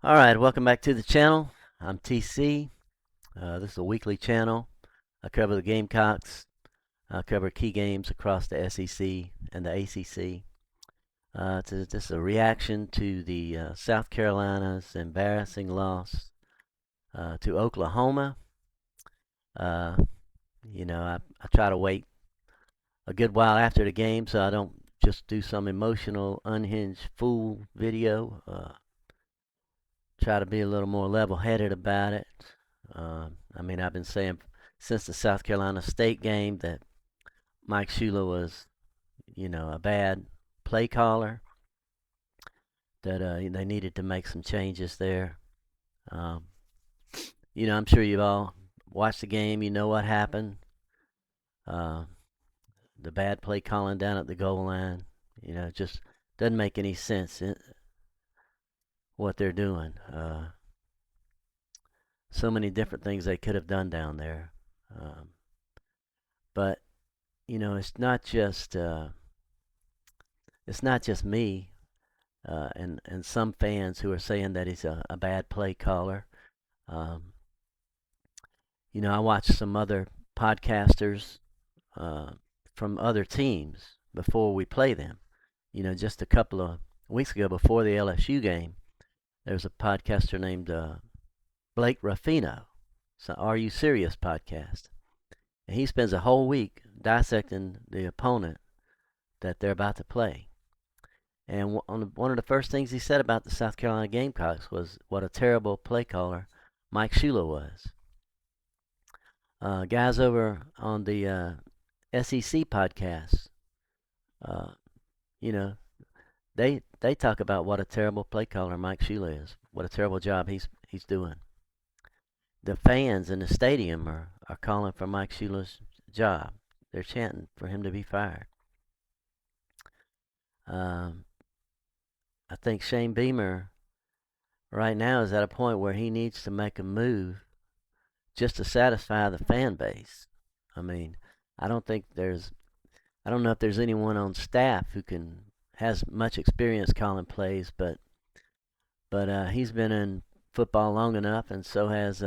All right, welcome back to the channel. I'm TC. This is a weekly channel. I cover the Gamecocks. I cover key games across the S.E.C. and the A.C.C. This is a reaction to the South Carolina's embarrassing loss to Oklahoma. Uh, I try to wait a good while after the game so I don't just do some emotional, unhinged fool video. Try to be a little more level-headed about it. I've been saying since the South Carolina State game that Mike Shula was, a bad play caller. That they needed to make some changes there. Um, I'm sure you've all watched the game. You know what happened. Uh, the bad play calling down at the goal line. Just doesn't make any sense in what they're doing. So many different things they could have done down there. But it's not just me and some fans who are saying that he's a bad play caller. Um, I watched some other podcasters uh, from other teams before we play them. Just a couple of weeks ago before the LSU game, there was a podcaster named Blake Ruffino. It's an Are You Serious podcast. And he spends a whole week dissecting the opponent that they're about to play. And one of the first things he said about the South Carolina Gamecocks was what a terrible play caller Mike Shula was. Guys over on the S.E.C podcast, uh, you know, they talk about what a terrible play caller Mike Shula is. What a terrible job he's doing. The fans in the stadium are calling for Mike Shula's job. They're chanting for him to be fired. Um, I think Shane Beamer right now is at a point where he needs to make a move just to satisfy the fan base. I mean, I don't think there's I don't know if there's anyone on staff who has much experience calling plays, but he's been in football long enough, and so has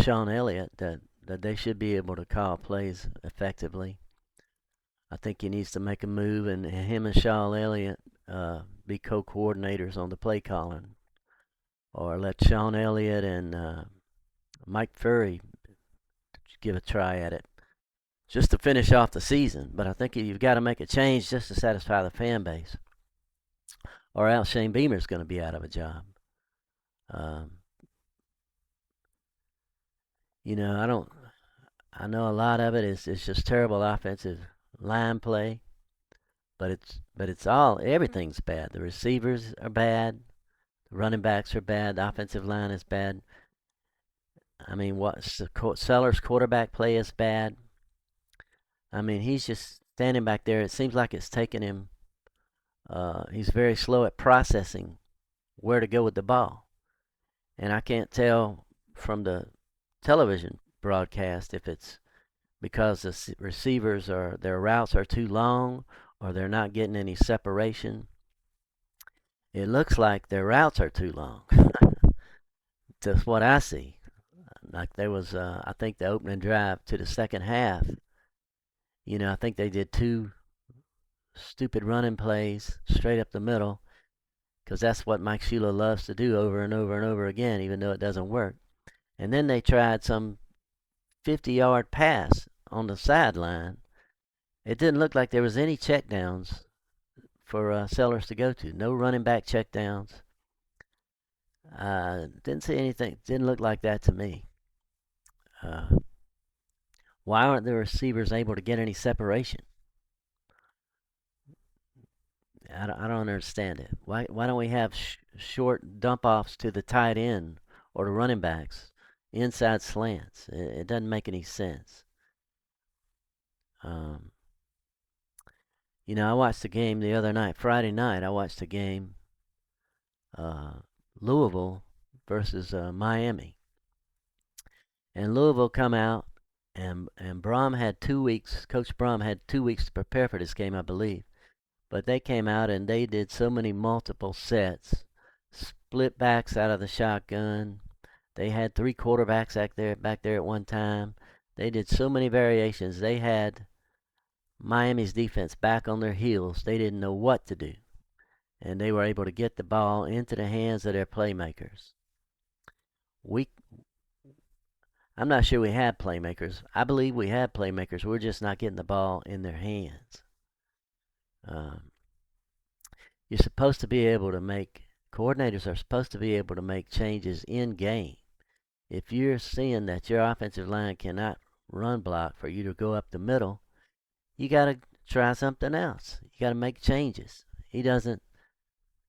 Sean Elliott that they should be able to call plays effectively. I think he needs to make a move, and him and Sean Elliott be co-coordinators on the play calling, or let Sean Elliott and Mike Furry give a try at it just to finish off the season. But I think you've got to make a change just to satisfy the fan base, or else Shane Beamer's going to be out of a job. Um, I don't. I know a lot of it is just terrible offensive line play, but it's all everything's bad. The receivers are bad, the running backs are bad, the offensive line is bad. I mean, Sellers' quarterback play is bad. I mean, he's just standing back there. It seems like it's taking him. He's very slow at processing where to go with the ball, and I can't tell from the television broadcast if it's because the receivers their routes are too long or they're not getting any separation. It looks like their routes are too long. That's what I see. Like there was, I think the opening drive to the second half. I think they did two stupid running plays straight up the middle because that's what Mike Shula loves to do over and over and over again, even though it doesn't work. And then they tried some 50-yard pass on the sideline. It didn't look like there was any checkdowns for Sellers to go to. No running back checkdowns. Didn't see anything. Didn't look like that to me. Why aren't the receivers able to get any separation? I don't understand it. Why don't we have short dump offs to the tight end or the running backs, inside slants? It doesn't make any sense. Um, I watched the game the other night, Friday night. I watched the game, uh, Louisville versus Miami, and Louisville come out, and Brom had 2 weeks. Coach Brom had 2 weeks to prepare for this game, I believe. But they came out and they did so many multiple sets, split backs out of the shotgun. They had three quarterbacks back there at one time. They did so many variations. They had Miami's defense back on their heels. They didn't know what to do, and they were able to get the ball into the hands of their playmakers. We, I'm not sure we had playmakers. I believe we had playmakers. We're just not getting the ball in their hands. Um, you're supposed to be able to make coordinators are supposed to be able to make changes in game. If you're seeing that your offensive line cannot run block for you to go up the middle, you got to try something else. You got to make changes. He doesn't.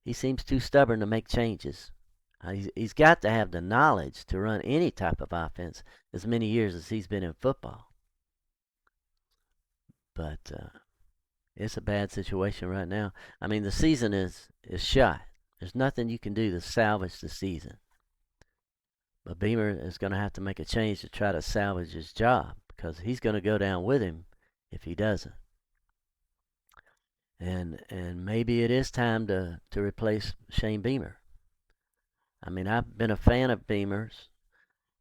He seems too stubborn to make changes. He's got to have the knowledge to run any type of offense as many years as he's been in football. But it's a bad situation right now. I mean, the season is shot. There's nothing you can do to salvage the season. But Beamer is going to have to make a change to try to salvage his job because he's going to go down with him if he doesn't. And maybe it is time to replace Shane Beamer. I mean, I've been a fan of Beamer's.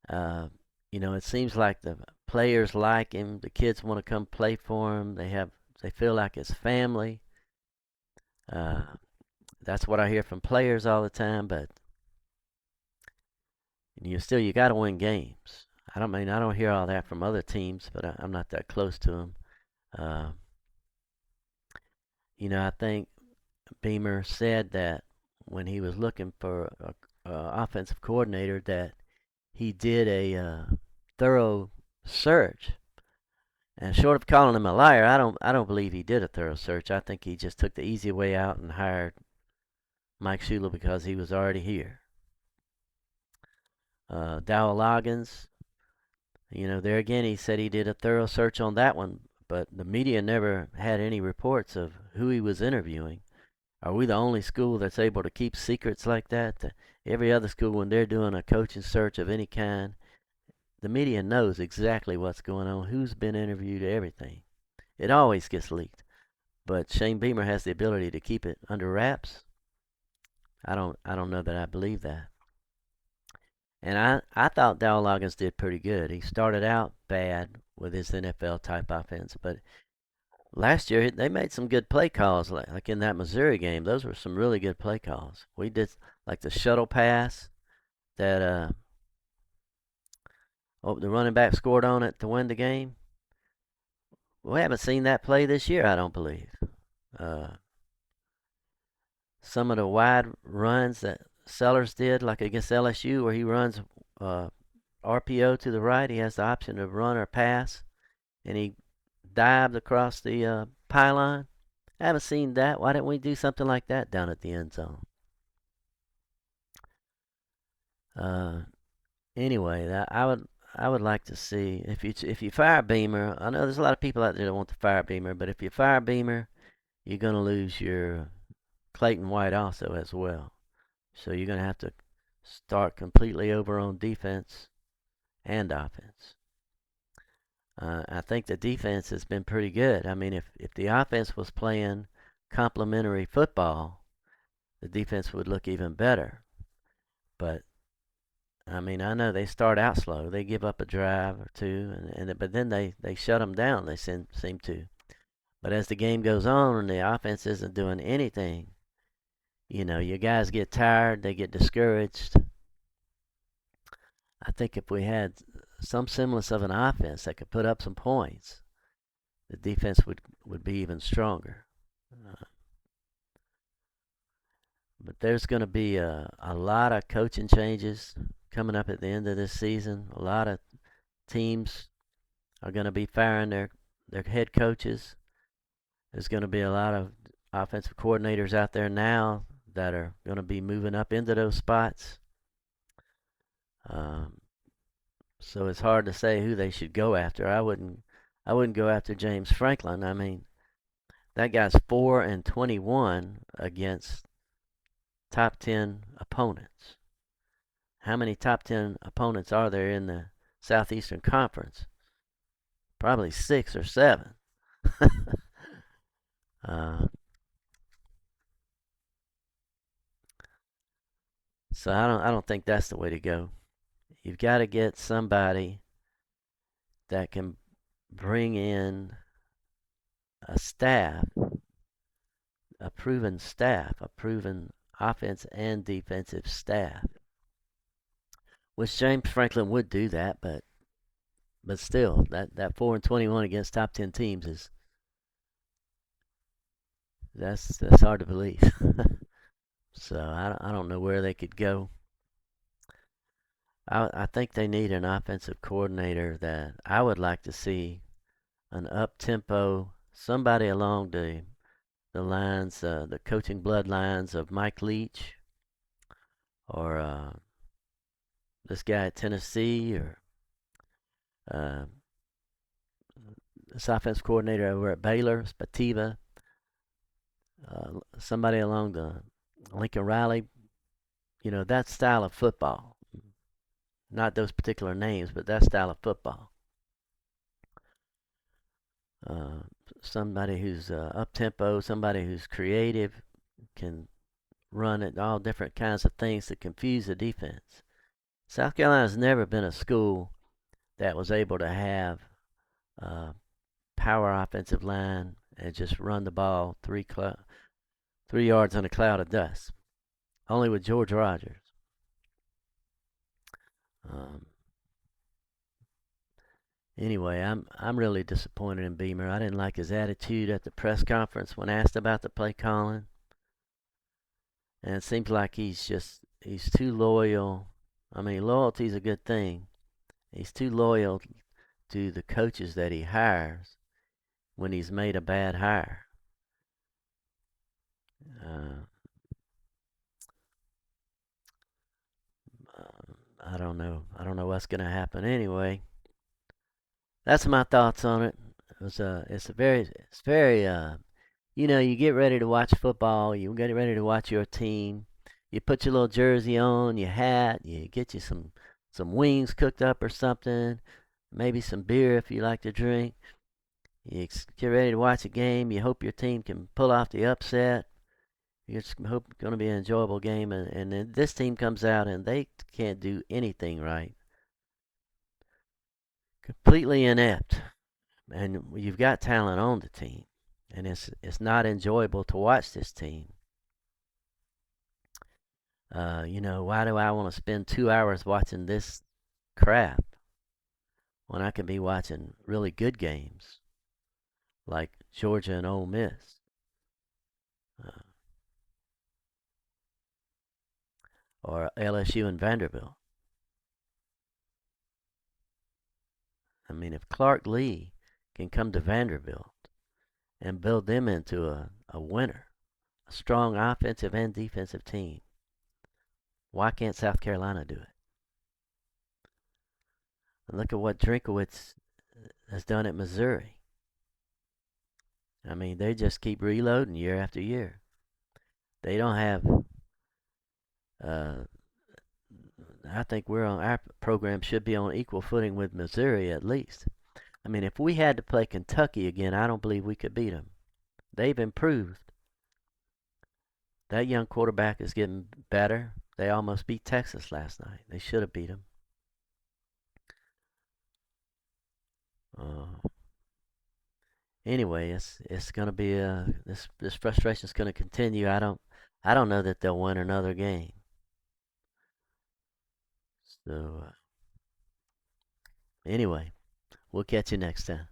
It seems like the players like him. The kids want to come play for him. They feel like it's family. That's what I hear from players all the time. But you got to win games. I don't hear all that from other teams, but I'm not that close to them. I think Beamer said that when he was looking for a offensive coordinator that he did a thorough search. And short of calling him a liar, I don't believe he did a thorough search. I think he just took the easy way out and hired Mike Shula because he was already here. Dowell Loggins, there again he said he did a thorough search on that one, but the media never had any reports of who he was interviewing. Are we the only school that's able to keep secrets like that? Every other school, when they're doing a coaching search of any kind, the media knows exactly what's going on, who's been interviewed, everything. It always gets leaked. But Shane Beamer has the ability to keep it under wraps. I don't know that I believe that. And I thought Dowell Loggins did pretty good. He started out bad with his NFL type offense, but last year they made some good play calls, like in that Missouri game. Those were some really good play calls. We did like the shuttle pass that the running back scored on it to win the game. We haven't seen that play this year, I don't believe. Some of the wide runs that Sellers did, like against LSU, where he runs RPO to the right, he has the option to run or pass, and he dived across the pylon. I haven't seen that. Why didn't we do something like that down at the end zone? Anyway, I would like to see if you fire Beamer. I know there's a lot of people out there that want to fire Beamer, but if you fire Beamer, you're going to lose your Clayton White also as well. So you're going to have to start completely over on defense and offense. I think the defense has been pretty good. I mean, if the offense was playing complementary football, the defense would look even better. But I mean, I know they start out slow. They give up a drive or two, but then they shut them down. They seem to. But as the game goes on and the offense isn't doing anything, your guys get tired. They get discouraged. I think if we had some semblance of an offense that could put up some points, the defense would be even stronger. But there's going to be a lot of coaching changes coming up at the end of this season. A lot of teams are going to be firing their head coaches. There's going to be a lot of offensive coordinators out there now that are going to be moving up into those spots. So it's hard to say who they should go after. I wouldn't go after James Franklin. I mean, that guy's 4-21 against top 10 opponents. How many top 10 opponents are there in the Southeastern Conference? Probably 6 or 7. So I don't think that's the way to go. You've got to get somebody that can bring in a staff, a proven offense and defensive staff. Which James Franklin would do that, but still, that 4-21 against top 10 teams is that's hard to believe. So I don't know where they could go. I think they need an offensive coordinator that I would like to see an up tempo, somebody along the lines, the coaching bloodlines of Mike Leach or this guy at Tennessee or uh, this offense coordinator over at Baylor, Spativa, somebody along the Lincoln Riley, that style of football. Not those particular names, but that style of football. Uh, Somebody who's up tempo, somebody who's creative, can run at all different kinds of things to confuse the defense. South Carolina's never been a school that was able to have a power offensive line and just run the ball 3 yards in a cloud of dust. Only with George Rogers. Um, anyway, I'm really disappointed in Beamer. I didn't like his attitude at the press conference when asked about the play calling, and it seems like he's too loyal. I mean, loyalty's a good thing. He's too loyal to the coaches that he hires when he's made a bad hire. Uh, I don't know. I don't know what's going to happen anyway. That's my thoughts on it. It's very. You get ready to watch football. You get ready to watch your team. You put your little jersey on, your hat. You get you some wings cooked up or something. Maybe some beer if you like to drink. You get ready to watch a game. You hope your team can pull off the upset. You just hope it's going to be an enjoyable game. And then this team comes out and they can't do anything right. Completely inept. And you've got talent on the team. And it's not enjoyable to watch this team. Why do I want to spend 2 hours watching this crap when I could be watching really good games like Georgia and Ole Miss? Uh, or LSU and Vanderbilt. I mean, if Clark Lee can come to Vanderbilt and build them into a winner, a strong offensive and defensive team, why can't South Carolina do it? And look at what Drinkowitz has done at Missouri. I mean, they just keep reloading year after year. They don't have. Uh, I think our program should be on equal footing with Missouri at least. I mean, if we had to play Kentucky again, I don't believe we could beat them. They've improved. That young quarterback is getting better. They almost beat Texas last night. They should have beat them. Uh, anyway, it's going to be this frustration is going to continue. I don't know that they'll win another game. So anyway, we'll catch you next time.